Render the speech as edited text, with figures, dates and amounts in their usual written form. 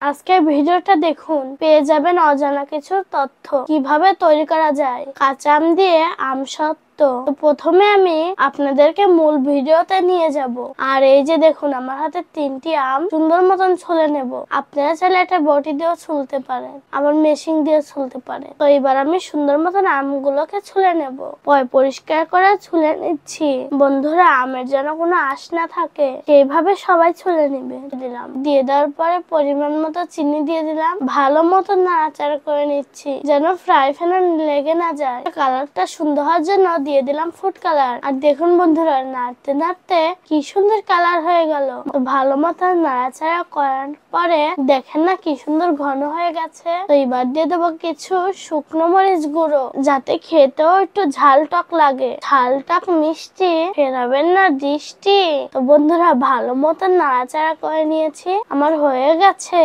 আজকের ভিডিওটা দেখুন, পেয়ে যাবেন অজানা কিছু তথ্য। কিভাবে তৈরি করা যায় কাঁচা আম দিয়ে আমসত্ত্ব। তো প্রথমে আমি আপনাদেরকে মূল ভিডিওতে নিয়ে যাব। আর এই যে দেখুন, আমার হাতে 3টি আম সুন্দর মতন ছুলে নেব। আপনারা চাইলে একটা বটি দিয়েও ছুলতে পারেন, আবার মেশিন দিয়ে ছুলতে পারেন। তো এবার আমি সুন্দর মতন আমগুলোকে ছুলে নেব। পরিষ্কার করে ছুলে নিচ্ছি। বন্ধুরা, আমের যেন কোনো আঁশ না থাকে সেইভাবে সবাই ছুলে নিবে। দিয়ে দেওয়ার পরে পরিমাণ মতো চিনি দিয়ে দিলাম। ভালো মতো নাড়াচাড়া করে নিচ্ছি যেন ফ্রাই প্যানে লেগে না যায়। কালারটা সুন্দর হওয়ার জন্য দিয়ে দিলাম ফুড কালার। আর দেখুন বন্ধুরা, নাড়তে নাড়তে কি সুন্দর কালার হয়ে গেল। ভালো মতো নাড়াচাড়া করার পরে দেখেন না কি সুন্দর ঘন হয়ে গেছে। তো এবার দিয়ে দেবো কিছু শুকনো মরিচ গুঁড়ো, যাতে খেতেও একটু ঝাল টক লাগে। ঝাল টক মিষ্টি ফেরাবেন না দৃষ্টি। তো বন্ধুরা, ভালো মতো নাড়াচাড়া করে নিয়েছি, আমার হয়ে গেছে।